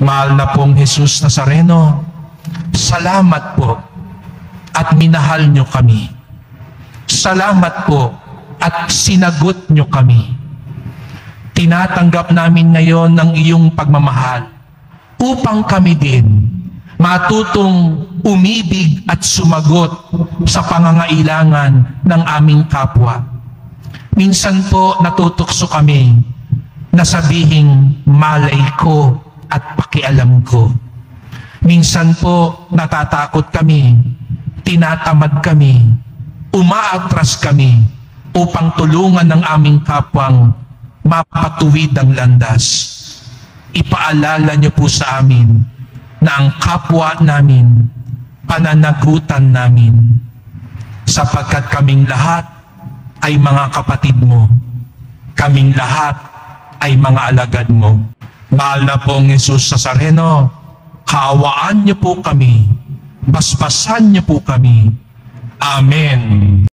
Mahal na pong Jesus Nazareno, salamat po at minahal nyo kami. Salamat po at sinagot nyo kami. Tinatanggap namin ngayon ng iyong pagmamahal upang kami din matutong umibig at sumagot sa pangangailangan ng aming kapwa. Minsan po natutokso kami na sabihing malay ko at pakialam ko. Minsan po natatakot kami, tinatamad kami, umaatras kami upang tulungan ng aming kapwang mapatuwid ang landas. Ipaalala niyo po sa amin na ang kapwa namin, pananagutan namin, sapagkat kaming lahat ay mga kapatid mo. Kaming lahat ay mga alagad mo. Mahal na pong Jesus Nazareno, kaawaan niyo po kami, basbasan niyo po kami. Amen.